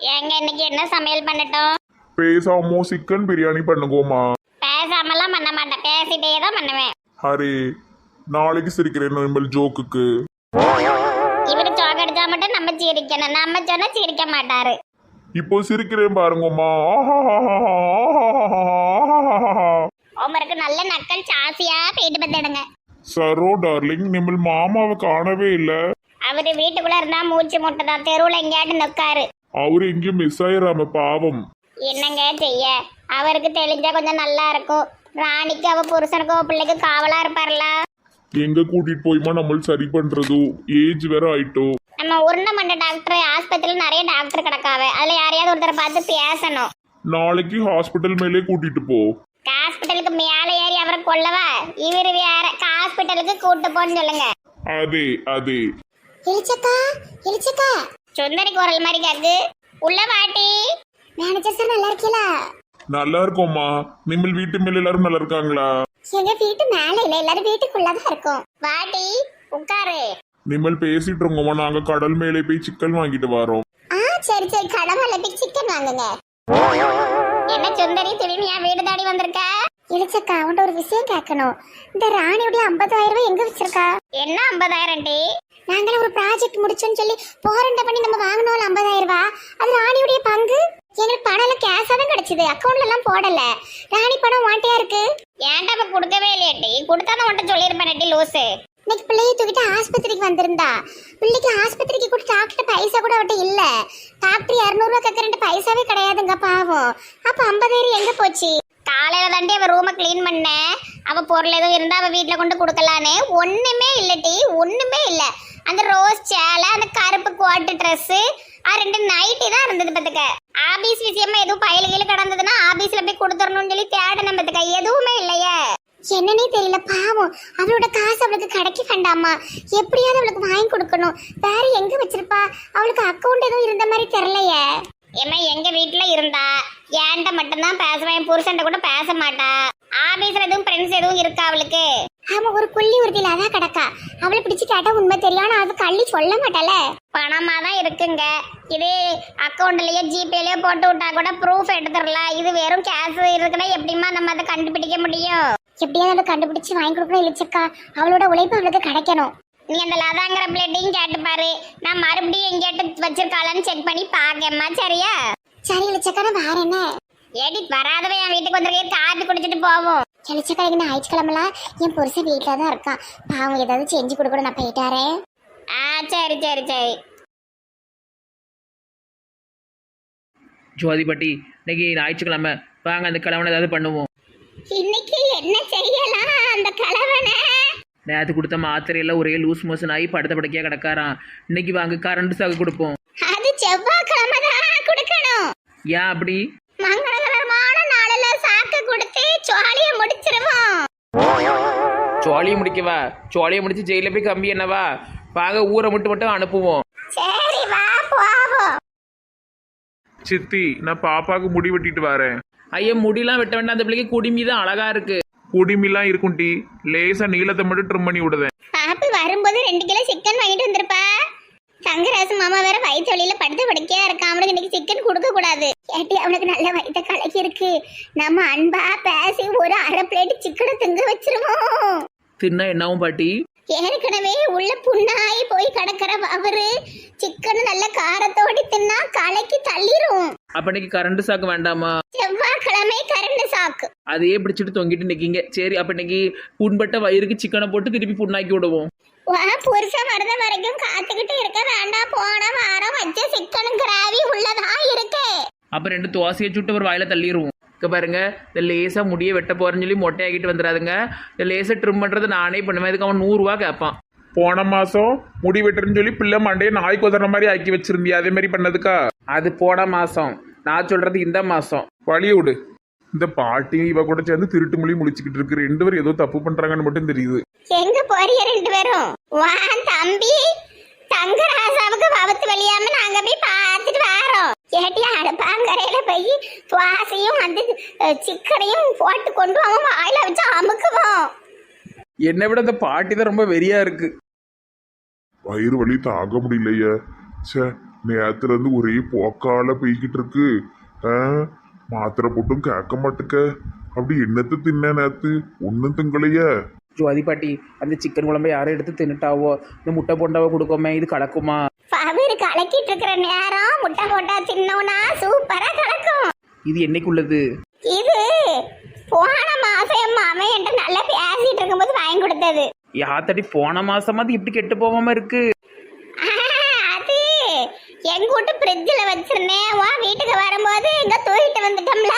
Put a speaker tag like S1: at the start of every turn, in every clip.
S1: ஏங்க இன்னைக்கு என்ன சமையல் பண்ணட்டும்?
S2: பேசாமோ சிக்கன் பிரியாணி பண்ணுங்கோமா.
S1: பேசாமலாம் பண்ண மாட்டேன், பேசிட்டே தான் பண்ணுவேன்.
S2: ஹரே, நாளைக்கு சிரிக்கிறேன் நம்ம ஜோக்குக்கு.
S1: இவரு ஜோக் அடிச்சா மட்டும் நம்ம சிரிக்கணும், நம்ம சொன்னா சிரிக்க மாட்டாரு.
S2: இப்போ சிரிக்கிறேன் பாருங்கம்மா.
S1: உமருக்கு நல்ல நக்கல் சாசியா போயிட்டு பத்திடுங்க.
S2: சரோ டார்லிங், நிம்மல் மாமாவை காணவே இல்ல.
S1: அவரு வீட்டுக்குள்ள இருந்தா மூச்சு முட்டைதான், தெருவுல எங்கேயாட்டு நிற்காரு.
S2: அவரு எங்கேயும் மிஸ் ஆயிராம பாவம்.
S1: என்னங்க செய்ய, அவருக்கு தெளிஞ்சா கொஞ்சம் நல்லா இருக்கும். ராணிக்கு அவ புருஷனுக்கு அவ பிள்ளைக்கு காவலா இருப்பார்ல.
S2: எங்க கூட்டிட்டு போயுமா நம்ம சரி பண்றது? ஏஜ் வேற ஆயிட்டோ.
S1: நம்ம உருண்டமண்ட டாக்டர் ஆஸ்பத்திரியில நிறைய டாக்டர் கிடக்காவ, அதுல யாரையாவது ஒருத்தரை பார்த்து பேசணும்.
S2: நாளைக்கு ஹாஸ்பிட்டல் மேலே கூட்டிட்டு போ.
S1: ஹாஸ்பிட்டலுக்கு மேல ஏறி அவரை கொல்லவா? இவரு வேற ஹாஸ்பிட்டலுக்கு கூட்டு போன்னு சொல்லுங்க.
S2: அதே அதே.
S1: இளிச்சக்கா, இளிச்சக்கா, சுந்தரி குரல் மாதிரி கேக்கு. உள்ள வாட்டி. மேனேஜர் சார் நல்லா இருக்கீங்களா?
S2: நல்லா இருக்கோம்மா. நிம்மல் வீட்டு மேல எல்லாரும் நல்லா இருக்காங்களா?
S1: எங்க வீட்டு மேல இல்ல, எல்லாரும் வீட்டுக்குள்ளதான் இருக்கும். வாட்டி உட்காரு.
S2: நிம்மல் பேசிட்டு இருக்கோமா, நாங்க கடல் மேலே போய் சிக்கன் வாங்கிட்டு வரோம்.
S1: சரி சரி, கடவுள போய் சிக்கன் வாங்குங்க. என்ன சுந்தரி திடீர்னு என் வீடு தாடி வந்திருக்க? இளிச்சக்கா, அவன்கிட்ட ஒரு விஷயம் கேட்கணும். இந்த ராணியுடைய 50,000 ரூபாய் எங்க வச்சிருக்கா? என்ன 50,000 டி? நாங்களும் ஒரு ப்ராஜெக்ட் முடிச்சோன்னு சொல்லி போரண்ட பண்ணி நம்ம வாங்கினோம் 50,000 ரூபாய். அது ராணியுடைய பங்கு. எங்களுக்கு பணம் எல்லாம் கேஷா தான் கிடைச்சது, அக்கௌண்ட்ல எல்லாம் போடல. ராணி பணம் வாண்டியா இருக்கு. ஏன்டா இப்ப கொடுக்கவே இல்லையட்டி? கொடுத்தாதான் உன்கிட்ட சொல்லியிருப்பேன் லூசு. இன்னைக்கு பிள்ளையை தூக்கிட்டு ஆஸ்பத்திரிக்கு வந்திருந்தா. பிள்ளைக்கு ஆஸ்பத்திரிக்கு கூட டாக்டர் பைசா கூட அவட்ட இல்ல. டாக்டர் 200 ரூபாய் கேட்கறேன், பைசாவே கிடையாதுங்க பாவம். அப்ப 50,000 எங்க போச்சு? காலையில தாண்டி அவ ரூமை கிளீன் பண்ண, அவ பொருள் எதுவும் இருந்தா அவ வீட்டுல கொண்டு கொடுக்கலான்னு. ஒண்ணுமே இல்லட்டி, ஒண்ணுமே இல்ல. அந்த ரோஸ் சேலை, அந்த கருப்பு கோட்டு ட்ரெஸ், 2 நைட்டி தான் இருந்தது பத்துக்க. ஆபீஸ் விஷயமா எதுவும் பயலுகையில கிடந்ததுன்னா ஆபீஸ்ல போய் கொடுத்துடணும்னு சொல்லி தேடணும் பத்துக்க. எதுவுமே இல்லையே. என்னன்னே தெரியல பாவம். அவளோட காசு அவளுக்கு கிடைக்க வேண்டாமா? எப்படியாவது அவளுக்கு வாங்கி கொடுக்கணும். வேற எங்க வச்சிருப்பா? அவளுக்கு அக்கௌண்ட் எதுவும் இருந்த மாதிரி தெரியலையே. ஏமா எங்க வீட்டுல இருந்தா ஏன்ட்ட மட்டும்தான் பேசுவேன், என் புருஷன்ட்ட கூட பேச மாட்டா. ஆபீஸ்ல எதுவும் ஃப்ரெண்ட்ஸ் எதுவும் இருக்கா அவளுக்கு? ஆமா, ஒரு புள்ளி உறுதியில அதான் கிடக்கா. அவளை பிடிச்சு கேட்டா உண்மை தெரியும், ஆனா அது கள்ளி சொல்ல மாட்டாள. பணமா தான் இருக்குங்க. இது அக்கௌண்ட்லயோ ஜிபேலயோ போட்டு விட்டா கூட ப்ரூஃப் எடுத்துடலாம். இது வெறும் கேஷ் இருக்குன்னா எப்படிமா நம்ம அதை கண்டுபிடிக்க முடியும்? எப்படியாவது கண்டுபிடிச்சு வாங்கி கொடுக்கணும் இளிச்சக்கா. அவளோட உழைப்பு அவளுக்கு கிடைக்கணும். நீ அந்த லதாங்கிற பிளேட்டையும் கேட்டு பாரு. நான் மறுபடியும் எங்கேட்டு வச்சிருக்காளான்னு செக் பண்ணி பாக்கேம்மா, சரியா? சரி இளிச்சக்கா, நான் வேற என்ன ஏடி வராதவே என் வீட்டுக்கு வந்திருக்கேன், காப்பி குடிச்சிட்டு போவோம். இளிச்சக்கா, இங்க ஞாயிற்றுக்கிழமெல்லாம் என் புருஷன் வீட்டுல தான் இருக்கான். பாவம், ஏதாவது செஞ்சு கொடுக்கணும், நான் போயிட்டாரே. சரி சரி சரி.
S3: ஜோதி பாட்டி, இன்னைக்கு ஞாயிற்றுக்கிழமை, வாங்க அந்த கிழவனை ஏதாவது பண்ணுவோம்.
S1: இன்னைக்கு என்ன செய்யலாம் அந்த கிழவனை?
S3: நேற்று கொடுத்த மாத்திரையில ஒரே லூஸ் மோஷன் ஆகி படுத்த படுக்கையா கிடக்காராம். இன்னைக்கு வாங்க கரண்ட் சாகு கொடுப்போம்.
S1: அது செவ்வாய்க்கிழமை தான் கொடுக்கணும்.
S3: ஏன் அப்படி?
S1: மங்களகரமான நாளில சாக்கு கொடுத்து ஜாலியை முடிச்சிருவோம்.
S3: ஜோலியை முடிக்கவா? ஜோலியை முடிச்சு ஜெயில போய் கம்பி என்னவா? வாங்க ஊரை மட்டும் அனுப்புவோம்.
S1: சரி வா போவோம்.
S2: சித்தி, நான் பாப்பாக்கு முடி வெட்டிட்டு வரேன்.
S3: ஐயா, முடியெல்லாம் வெட்ட வேண்டாம், அந்த பிள்ளைக்கு குடிமி தான் அழகா இருக்கு.
S2: குடிமிலாம் இருக்கும் டி, லேசா நீளத்தை மட்டும் ட்ரிம் பண்ணி விடுவேன்.
S1: பாப்பி வரும்போது 2 கிலோ சிக்கன் வாங்கிட்டு வந்திருப்பா. தங்கராசு மாமா வேற வயிற்று வழியில படுத்து படுக்கையா இருக்கா. அவனுக்கு இன்னைக்கு சிக்கன் கொடுக்க கூடாது. ஏட்டி, அவனுக்கு நல்ல வயிற்ற கலக்கி இருக்கு. நம்ம அன்பா பேசி ஒரு 1/2 பிளேட் சிக்கனை திங்க வச்சிருவோம்.
S3: தின்னா என்னவும் பாட்டி?
S1: ஏற்கனவே உள்ள புண்ணாயி போய் கிடக்கிற அவரு சிக்கன் நல்ல காரத்தோடி தின்னா கலக்கி தள்ளிரும்.
S3: அப்ப இன்னைக்கு கரண்ட் சாக்கு வேண்டாமா?
S1: செவ்வாய்க்கிழமை கரண்ட் சாக்கு.
S3: அதையே பிடிச்சிட்டு தொங்கிட்டு நிக்கீங்க. சரி, அப்ப இன்னைக்கு புண்பட்ட வயிறுக்கு சிக்கனை போட்டு திருப்பி புண்ணாக்கி விடுவோம்.
S1: புருஷன் வரத வரைக்கும் காத்துக்கிட்டு இருக்க வேண்டாம். போன வாரம் வச்ச சிக்கன் கிராவி உள்ளதா இருக்கு.
S3: அப்ப 2 தோசையை சுட்டு ஒரு வாயில தள்ளிடுவோம். பாருங்க, இந்த லேசா முடிய வெட்ட போறேன்னு சொல்லி மொட்டையாக்கிட்டு வந்துடாதுங்க. இந்த லேசா ட்ரிம் பண்றது நானே பண்ணுவேன். இதுக்கு அவன் 100 ரூபா கேட்பான்.
S2: போன மாசம் முடி வெட்டுறேன்னு சொல்லி பிள்ளை மண்டையை நாய் கொதற மாதிரி ஆக்கி வச்சிருந்தியா, அதே மாதிரி பண்ணதுக்கா?
S3: அது போன மாசம், நான் சொல்றது இந்த மாசம்.
S2: வழிய விடு. இந்த பாட்டியும் இவ கூட சேர்ந்து திருட்டு மொழி முடிச்சுக்கிட்டு இருக்கு. 2 பேரும் ஏதோ தப்பு பண்றாங்கன்னு மட்டும் தெரியுது.
S1: எங்க போறீங்க 2 பேரும்? வா தம்பி, தங்கராசாவுக்கு வவுத்து வெளியாம நாங்க போய் பார்த்துட்டு வரோம். ஏட்டி, அடுப்பாங்கரையில போய் துவாசையும் அந்த சிக்கனையும் போட்டு கொண்டு அவன் வாயில வச்சு அமுக்குவோம்.
S3: என்னை விட இந்த பாட்டி தான் ரொம்ப வெறியா இருக்கு.
S2: வயிறு வலி தாங்க முடியலையே. சே, நேரத்துல இருந்து ஒரே போக்கால போய்கிட்டு இருக்கு. ஆ, மாத்திரை போட்டும் கேட்க மாட்டுக்க. அப்படி என்னத்து தின்ன நேத்து? ஒன்னும் திங்கலையே.
S3: ஜோதி பாட்டி அந்த சிக்கன் குழம்பை யாரும் எடுத்து தின்னுட்டாவோ? இந்த முட்டை போண்டாவோ கொடுக்கோமே, இது கலக்குமா?
S1: பவிர் கலக்கிட்டு இருக்கிற நேரம் முட்டை போட்டா தின்னோம்னா சூப்பரா கலக்கும்.
S3: இது என்னைக்குள்ளது?
S1: இது போன மாசம் என் மாமன் என்கிட்ட நல்லா பேசிட்டு இருக்கும்போது வாங்கி கொடுத்தது.
S3: யாத்தடி போன மாசமா அது இப்படி கெட்டு போகாம இருக்கு?
S1: அது எங்க வீட்டு ஃப்ரிட்ஜில் வச்சிருந்தேன். வா வீட்டுக்கு வரும்போது எங்க தூக்கிட்டு வந்துட்டோம்ல.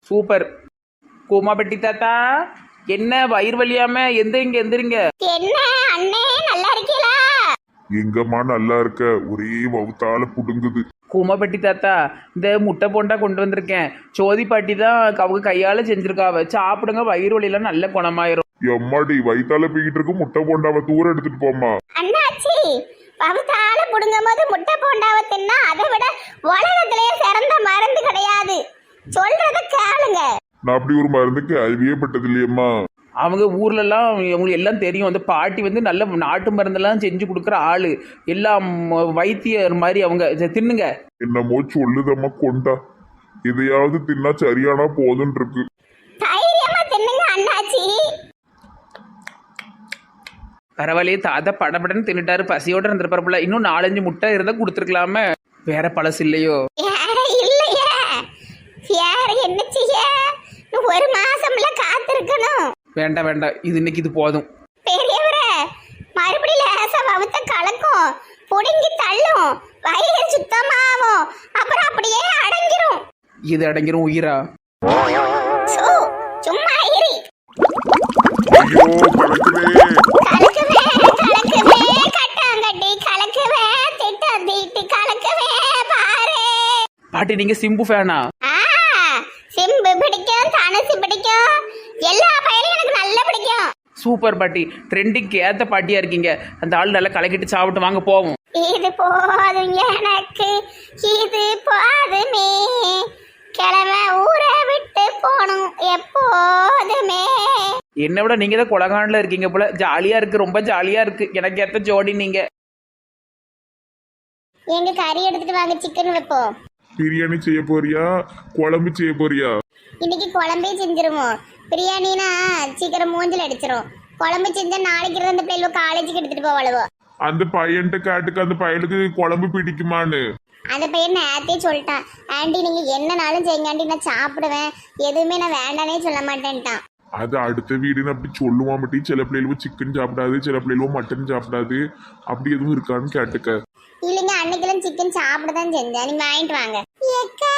S3: சூப்பர். கூமா பெட்டி தாத்தா, என்ன வயிறு வலியாம இங்க எந்திரிங்க.
S1: என்ன அண்ணே நல்லா இருக்கீங்களா?
S2: எங்கம்மா நல்லா இருக்க? ஒரே வவுத்தால புடுங்குது.
S3: கூமா பெட்டி தாத்தா, இந்த முட்டை போண்டா கொண்டு வந்திருக்கேன். ஜோதி பாட்டி தான் அவங்க கையால செஞ்சிருக்காவ. சாப்பிடுங்க, வயிறு வலியெல்லாம் நல்ல குணமாயிரும்.
S2: எம்மாடி வயித்தால போய்கிட்டு இருக்கு. முட்டை போண்டாவை தூரம் எடுத்துட்டு போமா.
S1: அண்ணாச்சி, பவுத்தால புடுங்கும் போது முட்டை போண்டாவை தின்னா அதை விட உலகத்திலேயே சிறந்த மருந்து கிடையாது. சொல்றத கேளுங்க.
S2: நான் அப்படி ஒரு மருந்துக்கு அறிவியப்பட்டது இல்லையம்மா.
S3: அவங்க ஊர்லலாம் அவங்களுக்கு எல்லாம் தெரியும். அந்த பாட்டி வந்து நல்ல நாட்டு மருந்தெல்லாம் செஞ்சு கொடுக்குற ஆளு. எல்லாம் வைத்தியர் மாதிரி அவங்க. தின்னுங்க.
S2: என்னமோ சொல்லுதம்மா கொண்டா. எதையாவது தின்னா சரியானா போதுன்னு இருக்கு.
S1: தைரியமா தின்னுங்க அண்ணாச்சி.
S3: பரவாயில்லையே, தாத்தா படப்படன்னு தின்னுட்டாரு. பசியோட இருந்திருப்பாருல. இன்னும் 4-5 முட்டை இருந்தா கொடுத்துருக்கலாமே. வேற பழசு இல்லையோ?
S1: இல்லையே, வேற என்ன செய்ய? ஒரு மாசம்ல காத்திருக்கணும்.
S3: வேண்டாம் வேண்டாம், இது இன்னைக்கு இது போதும்.
S1: பெரியவரே, மறுபடியும் லேசா வவுத்த கலக்கும், புடுங்கி தள்ளும், வயிறு சுத்தமாகும், அப்புறம் அப்படியே அடங்கிரும்.
S3: இது அடங்கிரும் உயிரா?
S1: சோ, சும்மா இரு.
S2: ஐயோ கலக்குதே.
S1: கலக்குவே கலக்குவே, கட்டாங்கட்டி கலக்குவே, திட்டம் தீட்டி கலக்குவே பாரு.
S3: பாட்டி நீங்க சிம்பு ஃபேனா?
S1: சிம்பு பிடிக்கும், தனுசு பிடிக்கும், எல்லா பயிரும் எனக்கு நல்லா பிடிக்கும்.
S3: சூப்பர் பாட்டி, ட்ரெண்டிங்க்கு ஏத்த பாட்டியா இருக்கீங்க. அந்த ஆள் நல்லா கலக்கிட்டு சாப்பிட்டு வாங்க போவோம்.
S1: இது போதும் எனக்கு, இது போதுமே, கிழமை ஊரை விட்டு போகணும் எப்போதுமே.
S3: என்னை விட நீங்க தான் கொலகாண்டில் இருக்கீங்க போல. ஜாலியா இருக்கு, ரொம்ப ஜாலியா இருக்கு. எனக்கு ஏத்த ஜோடி நீங்க.
S1: எங்க கறி எடுத்துட்டு வாங்க, சிக்கன் வைப்போம்.
S2: பிரியாணி செய்ய போறியா குழம்பு செய்ய போறியா?
S1: இன்னைக்கு குழம்பே செஞ்சிருவோம். பிரியாணினா சீக்கிரம் மூஞ்சில் அடிச்சிரும். குழம்பு செஞ்சா நாளைக்கு அந்த பிள்ளைல காலேஜுக்கு எடுத்துட்டு போவாளுவோ.
S2: அந்த பையன்ட்ட கேட்டுக்கு அந்த பையனுக்கு குழம்பு பிடிக்குமான்னு.
S1: அந்த பையன் நேரத்தே சொல்லிட்டான், ஆண்டி நீங்க என்னனாலும் செய்யுங்க ஆண்டி, நான் சாப்பிடுவேன், எதுவுமே நான் வேண்டானே சொல்ல மாட்டேன்ட்டான்.
S2: அது அடுத்த வீடுன்னு அப்படி சொல்லுவான். மட்டும் சில பிள்ளைகளும் சிக்கன் சாப்பிடாது, சில பிள்ளைகளும் மட்டன் சாப்பிடாது. அப்படி எதுவும் இருக்கான்னு கேட்டுக்க.
S1: இல்லைங்க, அன்னைக்கெல்லாம் சிக்கன் சாப்பிடதான் செஞ்சேன். நீங்க வாங்கிட்டு வாங்க. ஏக்கா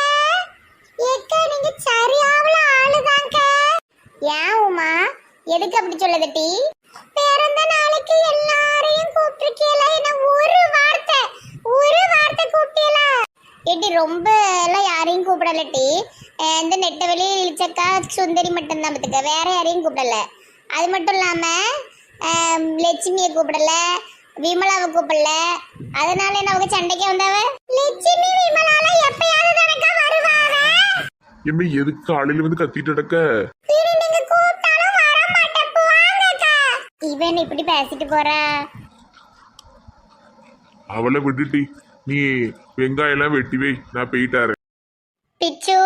S1: ஏக்கா, நீங்க சரியாவல ஆளுதாங்க. ஏன் உமா, எதுக்கு அப்படி சொல்லுது டி? பிறந்த நாளைக்கு எல்லாரையும் கூப்பிட்டுருக்கீல, என்ன ஒரு வார்த்தை கூப்பிட்டீல? ஏட்டி ரொம்ப எல்லாம் யாரையும் கூப்பிடல டி. இந்த நெட்டவெளி இழிச்சக்கா சுந்தரி மட்டும்தான் பத்துக்க, வேற யாரையும் கூப்பிடல. அது மட்டும் இல்லாம லட்சுமியை கூப்பிடல, விமலாவை கூப்பிடல. அதனால என்ன அவங்க சண்டைக்கு வந்தவ? லட்சுமி விமலால எப்பயாவது தானக்கா வருவாங்க.
S2: என்ன எதுக்கு காலையில வந்து கத்திட்டு அடக்க?
S1: நீங்க கூப்பிட்டாலும் வர மாட்டேன், போங்கக்கா. இவன் இப்படி பேசிட்டு போறா.
S2: அவளை விட்டுட்டி, நீ வெங்காயம் எல்லாம் வெட்டி வை, நான் போயிட்டாரு.
S1: பிச்சு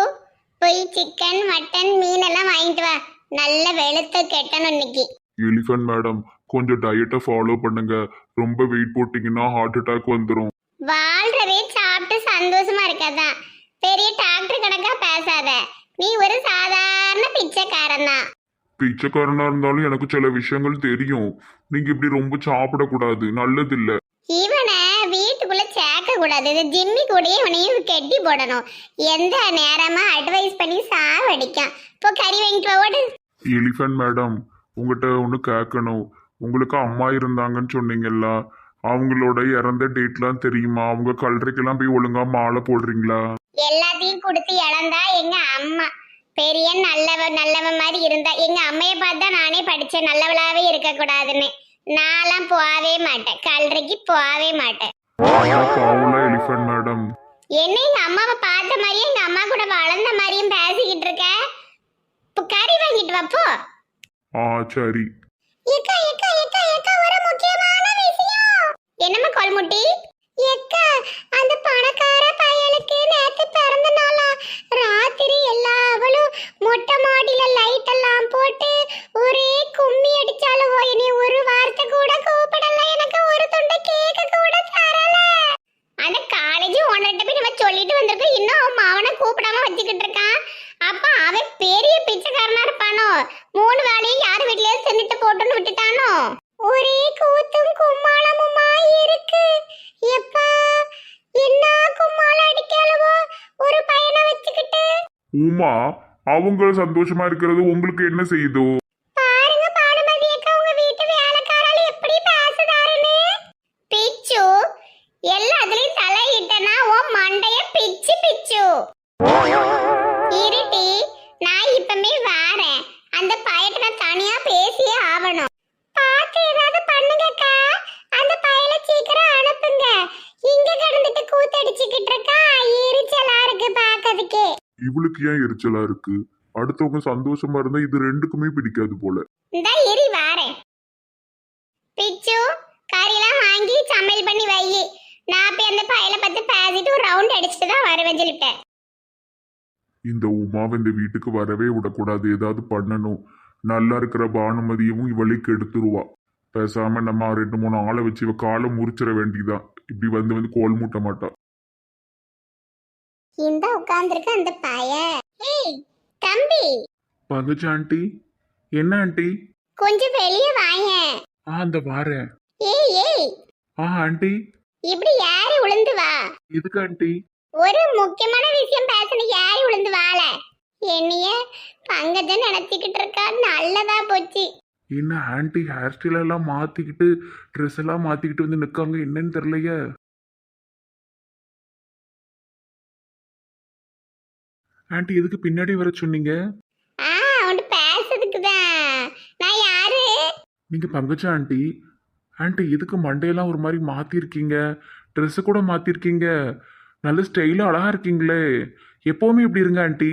S1: போய் சிக்கன் மட்டன் மீன் எல்லாம் வாங்கிட்டு வா. நல்ல வெளுத்து கெட்டணும் இன்னைக்கு.
S2: எலிஃபன்ட் மேடம், கொஞ்சம் டயட்டை ஃபாலோ பண்ணுங்க. ரொம்ப வெயிட் போட்டீங்கன்னா ஹார்ட் அட்டாக் வந்துடும்.
S1: வாழ்றதே சாப்பிட்டு சந்தோஷமா இருக்காதான். பெரிய டாக்டர் கணக்கா பேசாத. நீ ஒரு சாதாரண பிச்சைக்காரன் தான்.
S2: பிச்சைக்காரனா இருந்தாலும் எனக்கு சில விஷயங்கள் தெரியும். நீங்க இப்படி ரொம்ப சாப்பிடக்கூடாது, நல்லது இல்ல.
S1: இவனை வீட்டுக்குள்ள சேர்க்க கூடாது. இது ஜிம்மி கூடயே இவனையும் கெட்டி போடணும். எந்த நேரமா அட்வைஸ் பண்ணி சாவடிக்கான். இப்போ கறி வாங்கிட்டு ஓடு.
S2: எலிஃபன்ட் மேடம், உங்ககிட்ட ஒன்று கேட்கணும். உங்களுக்கு அம்மா இருந்தாங்கன்னு சொன்னீங்கல்ல, அவங்களோட இறந்த டேட்லாம் தெரியுமா? அவங்க கல்லறைக்கெல்லாம் போய் ஒழுங்கா மாலை போடுறீங்களா?
S1: எல்லாத்தையும் கொடுத்து இழந்தா எங்க அம்மா பெரிய நல்லவ மாதிரி இருந்தா. எங்க அம்மையை பார்த்தா நானே படிச்சேன் நல்லவளாவே இருக்க கூடாதுன்னு. நான்லாம் போகவே மாட்டேன், கல்லறைக்கு போகவே மாட்டேன்.
S2: எலிஃபன்ட் மேடம்,
S1: என்ன எங்க அம்மாவை பார்த்த மாதிரியும் எங்க அம்மா கூட வளர்ந்த மாதிரியும் பேசிக்கிட்டு இருக்க? இப்போ கறி வாங்கிட்டு வாப்போ.
S2: சரி.
S1: ஏக்கா ஏக்கா ஏக்கா ஏக்கா, ஒரு முக்கியமான விஷயம். என்னம்மா கொல்முட்டி? ஏக்கா, அந்த
S2: உமா அவங்க சந்தோஷமா இருக்கிறது உங்களுக்கு என்ன செய்யுதோ?
S1: பாருங்க பானுமதி அக்கா உங்க வீட்டு வேலைக்காரால எப்படி பேசுதாருன்னு. பிச்சு எல்லாத்துலயும் தலையிட்டனா உன் மண்டைய பிச்சு பிச்சு. இருட்டி நான் இப்பமே வாரேன். அந்த பையட்ட நான் தனியா பேசியே ஆவணும். பாத்து ஏதாவது பண்ணுங்கக்கா. அந்த பையல சீக்கிரம் அனுப்புங்க. இங்க கிடந்துட்டு கூத்தடிச்சுக்கிட்டு இருக்கா. எரிச்சலா இருக்கு பாக்கிறதுக்கே.
S2: இவளுக்கு ஏன் எரிச்சலா இருக்கு? அடுத்தவங்க சந்தோஷமா இருந்தா இது ரெண்டுக்குமே பிடிக்காது போல.
S1: இந்த எரி வாரேன். பிச்சு கறியெல்லாம் வாங்கி சமையல் பண்ணி வை. நான் போய் அந்த பையல பார்த்து பேசிட்டு ஒரு ரவுண்ட் அடிச்சுட்டு தான் வருவேன் சொல்லிட்டேன்.
S2: இந்த உமாவை இந்த வீட்டுக்கு வரவே விடக்கூடாது, ஏதாவது பண்ணணும். நல்லா இருக்கிற பானுமதியவும் இவளை கெடுத்துருவா. பேசாம நம்ம 2-3 ஆளை வச்சு இவ காலை முறிச்சிட வேண்டியதான். இப்படி வந்து கோல் மூட்ட மாட்டா.
S1: இந்த உட்கார்ந்துருக்க அந்த பையன். ஏய் தம்பி
S3: பங்குச்சு ஆண்டி. என்ன ஆண்டி?
S1: கொஞ்சம் வெளியே வாயேன்.
S3: அந்த வாரேன்.
S1: ஏய்
S3: ஆண்டி.
S1: இப்படி யாரு உளுந்து வா.
S3: எதுக்கு ஆண்டி?
S1: ஒரு முக்கியமான விஷயம் பேசணும். யாரு உளுந்து வாழ என்னைய பங்கஜன் நினைச்சுக்கிட்டு இருக்கா. நல்லதா போச்சு.
S3: என்ன ஆண்டி ஹேர் ஸ்டைல் எல்லாம் மாத்திக்கிட்டு ட்ரெஸ் எல்லாம் மாத்திக்கிட்டு வந்து நிக்காங்க, என்னன்னு தெரியலையே. ஆண்டி எதுக்கு பின்னாடி வர சொன்னீங்க?
S1: அவன்ட்டு பேசுறதுக்கு தான். நான் யாரு?
S3: நீங்க பங்குச்சா ஆண்டி? ஆண்டி எதுக்கு மண்டையெல்லாம் ஒரு மாதிரி மாத்திருக்கீங்க, ட்ரெஸ் கூட மாத்திருக்கீங்க, நல்ல ஸ்டைலா அழகா இருக்கீங்களே. எப்பவுமே இப்படி இருங்க ஆண்டி.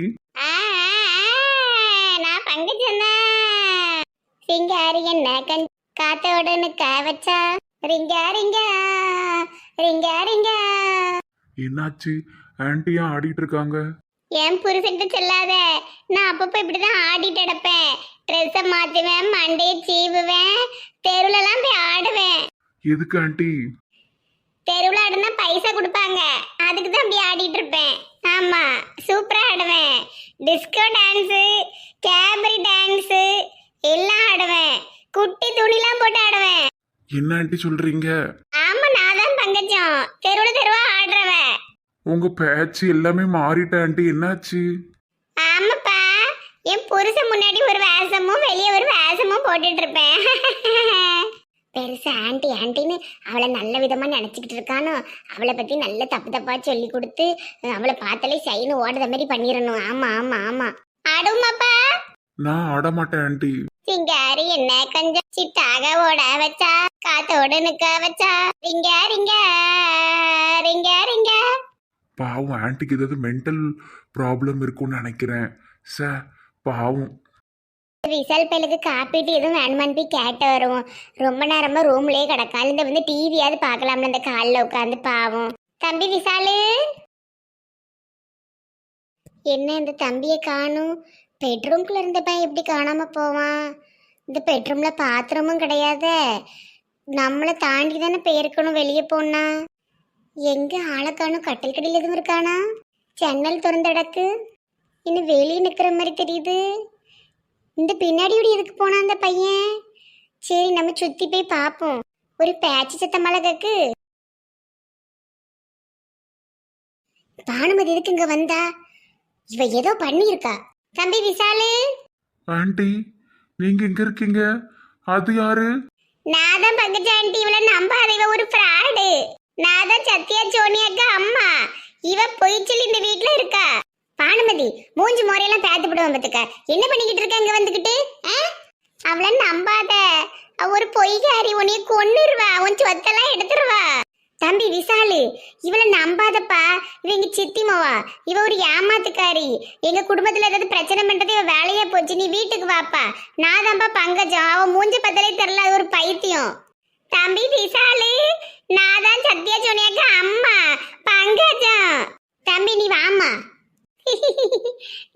S1: நான் பங்கஜன் தான். சிங்காரி என்ன காத்தோட நிக்க வச்சா. ரிங்கா ரிங்கா ரிங்கா ரிங்கா.
S3: என்னாச்சு? ஆண்டியா ஆடிட்டு இருக்காங்க?
S1: என் புருஷன்ட்டு சொல்லாத. நான் அப்பப்போ இப்படிதான் ஆடிட்டு கிடப்பேன். ட்ரெஸ்ஸை மாத்துவேன், மண்டையை சீவுவேன், தெருவுலலாம் போய் ஆடுவேன்.
S3: எதுக்கு ஆண்டி?
S1: தெருவில் ஆடுனா பைசா கொடுப்பாங்க, அதுக்கு தான் அப்படி ஆடிட்டு இருப்பேன். ஆமா சூப்பரா ஆடுவேன். டிஸ்கோ டான்ஸு, கேபரி டான்ஸு எல்லாம் ஆடுவேன். குட்டி துணிலாம் போட்டு ஆடுவேன்.
S3: என்ன ஆண்டி சொல்றீங்க?
S1: ஆமா நான் தான் பங்கஜம், தெருவா ஆடுறவன்.
S3: உங்க பேச்சு எல்லாமே மாறிட்ட ஆண்டி, என்னாச்சு?
S1: ஆமாப்பா, என் புருஷன் முன்னாடி ஒரு வேஷமும் வெளியே ஒரு வேஷமும் போட்டுட்டு இருப்பேன். பெருசா ஆண்டி ஆண்டின்னு அவளை நல்ல விதமா நினைச்சுக்கிட்டு இருக்கானோ. அவளை பத்தி நல்ல தப்பு தப்பா சொல்லி கொடுத்து அவளை பார்த்தாலே சைனு ஓடுற மாதிரி பண்ணிடணும். ஆமா ஆமா ஆமா ஆடுமாப்பா.
S3: நான் ஆட மாட்டேன் ஆண்டி.
S1: சிங்காரி என்ன கொஞ்சம் சிட்டாக ஓட வச்சா, காத்தோட நிக்க வச்சா. ரிங்கா ரிங்கா ரிங்கா ரிங்கா.
S3: பாவம் ஆண்டிக்கு ஏதாவது மென்டல் ப்ராப்ளம் இருக்கும்னு நினைக்கிறேன். பாவம்.
S1: விசால் பையலுக்கு காப்பீட்டு எதுவும் வேணுமான்னு போய் கேட்டு வருவோம். ரொம்ப நேரமா ரூம்லயே கிடக்கால். இந்த வந்து டிவியாவது பார்க்கலாம்ல இந்த காலில் உட்காந்து. பாவம் தம்பி விசாலு. என்ன இந்த தம்பியை காணும்? பெட்ரூம்குள்ள இருந்த பையன் எப்படி காணாம போவான்? இந்த பெட்ரூம்ல பாத்திரமும் கிடையாது. நம்மளை தாண்டி தானே போயிருக்கணும் வெளியே போனா. எங்க ஆளை காணும்? கட்டில் கடையில் எதுவும் இருக்கானா? ஜன்னல் திறந்தடக்கு. இன்னும் வெளியே நிக்கிற மாதிரி தெரியுது. இந்த பின்னாடியோட எதுக்கு போனா அந்த பையன்? சரி நம்ம சுத்தி போய் பார்ப்போம். ஒரு பேச்சு சத்தம் மிளகுக்கு. பானுமதி எதுக்கு இங்க வந்தா? இவ ஏதோ பண்ணியிருக்கா. தம்பி விசாலு.
S3: ஆண்டி நீங்க எங்க இருக்கீங்க? அது யாரு?
S1: நான் தான் பங்கஜ ஆண்டி. இவளை நம்பாத, இவ ஒரு ஃப்ராடு. நான் தான் சத்யா சோனியாக்கா அம்மா. இவ பொய்ச்சல் இந்த வீட்டுல இருக்கா. பானுமதி மூஞ்சி முறையெல்லாம் பேத்து விடுவான் பத்துக்க. என்ன பண்ணிக்கிட்டு இருக்க இங்க வந்துகிட்டு? அவளை நம்பாத, அவ ஒரு பொய்காரி. உன்னைய கொன்னுருவா, உன் சொத்தெல்லாம் எடுத்துருவா. தம்பி விசாலு இவளை நம்பாதப்பா. இவ எங்க சித்திமாவா. இவ ஒரு ஏமாத்துக்காரி. எங்க குடும்பத்துல ஏதாவது பிரச்சனை பண்றது இவ வேலையா போச்சு. நீ வீட்டுக்கு வாப்பா. நான் தான்ப்பா பங்கஜம். அவ மூஞ்சி பத்தலே தெரியல, அது ஒரு பைத்தியம். தம்பி விசாலு நான் தான் சத்யா சோனியாக்கா அம்மா பங்கஜம். தம்பி நீ வாமா.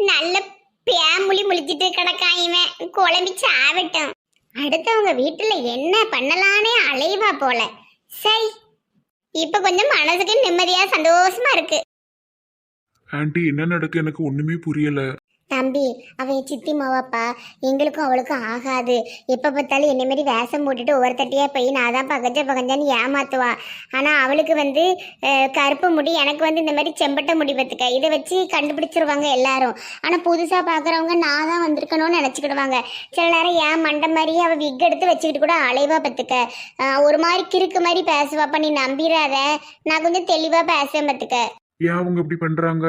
S1: நல்ல பேமுளி முழிச்சிட்டு கிடக்கான் இவன். குழம்பிச்சு ஆகட்டும். அடுத்தவங்க வீட்டுல என்ன பண்ணலானே அலைவா போல. சரி இப்ப கொஞ்சம் மனசுக்கு நிம்மதியா சந்தோஷமா இருக்கு.
S3: ஆண்டி என்ன நடக்கு எனக்கு ஒண்ணுமே புரியல.
S1: தம்பி அவன் என் சித்தி மாவாப்பா, எங்களுக்கும் அவளுக்கும் ஆகாது. எப்ப பார்த்தாலும் என்ன மாதிரி வேஷம் போட்டுட்டு ஒவ்வொருத்தட்டியா போய் நான் தான் பகஞ்சான்னு ஏமாத்துவா. ஆனா அவளுக்கு வந்து கருப்பு முடி, எனக்கு வந்து இந்த மாதிரி செம்பட்ட முடி பத்துக்க, இதை வச்சு கண்டுபிடிச்சிருவாங்க எல்லாரும். ஆனா புதுசா பாக்குறவங்க நான் தான் வந்திருக்கணும்னு நினைச்சுக்கிடுவாங்க. சில நேரம் ஏன் மண்டை மாதிரியே அவ விக் எடுத்து வச்சுக்கிட்டு கூட அலைவா பத்துக்க. ஒரு மாதிரி கிறுக்கு மாதிரி பேசுவாப்பா, நீ நம்பிடாத. நான் கொஞ்சம் தெளிவா பேசுவேன் பத்துக்க.
S3: ஏன் அவங்க இப்படி பண்றாங்க?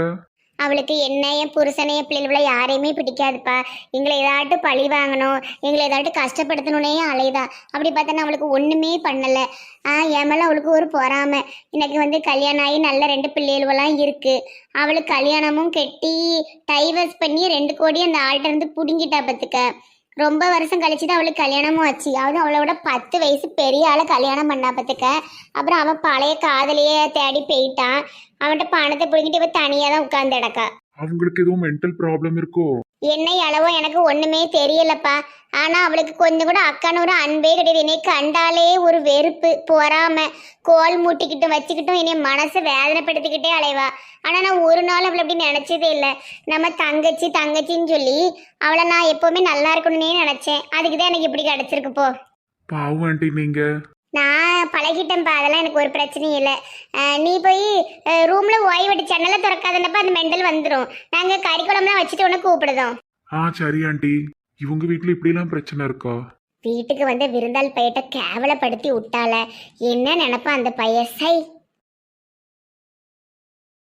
S1: அவளுக்கு என்ன, என் புருஷனைய பிள்ளைகளை யாரையுமே பிடிக்காதுப்பா. எங்களை ஏதாட்டும் பழி வாங்கணும், எங்களை ஏதாட்டும் கஷ்டப்படுத்தணுன்னே அலைதா. அப்படி பார்த்தா அவளுக்கு ஒண்ணுமே பண்ணல. என் மேல அவளுக்கு ஒரு பொறாமை. எனக்கு வந்து கல்யாணம் ஆகி நல்ல 2 பிள்ளைகளெல்லாம் இருக்கு. அவளுக்கு கல்யாணமும் கெட்டி டைவர்ஸ் பண்ணி 2 கோடி அந்த ஆள்கிட்ட இருந்து புடுங்கிட்டா பத்துக்க. ரொம்ப வருஷம் கழிச்சு தான் அவளுக்கு கல்யாணமும் ஆச்சு. அவளும் அவளோட 10 வயசு பெரிய ஆளை கல்யாணம் பண்ணா பத்துக்க. அப்புறம் அவன் பழைய காதலையே தேடி போயிட்டான். அவன்கிட்ட பணத்தை பிடிங்கிட்டு இவ தனியா தான் உட்கார்ந்து கிடக்கா.
S3: அவங்களுக்கு எதுவும் மென்டல் ப்ராப்ளம் இருக்கோ?
S1: என்ன அளவோ எனக்கு ஒண்ணுமே தெரியலப்பா. ஆனா அவளுக்கு கொஞ்சம் கூட அக்கான ஒரு அன்பே கிடையாது. என்னை கண்டாலே ஒரு வெறுப்பு, பொறாம, கோல் மூட்டிக்கிட்டும் வச்சுக்கிட்டும் என்னை மனசை வேதனைப்படுத்திக்கிட்டே அலைவா. ஆனா நான் ஒரு நாள் அவளை அப்படி நினைச்சதே இல்லை. நம்ம தங்கச்சின்னு சொல்லி அவளை நான் எப்பவுமே நல்லா இருக்கணும்னே நினைச்சேன். அதுக்குதான் எனக்கு இப்படி கிடைச்சிருக்கு போ.
S3: பாவம் ஆண்டி நீங்க.
S1: நான் பழகிட்டேன்ப்பா, அதெல்லாம் எனக்கு ஒரு பிரச்சனையும் இல்லை. நீ போய் ரூம்ல ஓய்வெடு, ஜன்னலை திறக்காதனப்பா அந்த மெண்டல் வந்துடும். நாங்கள் கறிக்குழம்புலாம் வச்சுட்டு உனக்கு கூப்பிடுதோம்.
S3: சரி ஆண்டி. இவங்க வீட்ல இப்படிலாம் பிரச்சனை இருக்கா?
S1: வீட்டுக்கு வந்து விருந்தாள் பையிட்ட கேவலப்படுத்தி விட்டால. என்ன நினைப்பா அந்த பையன்? சை.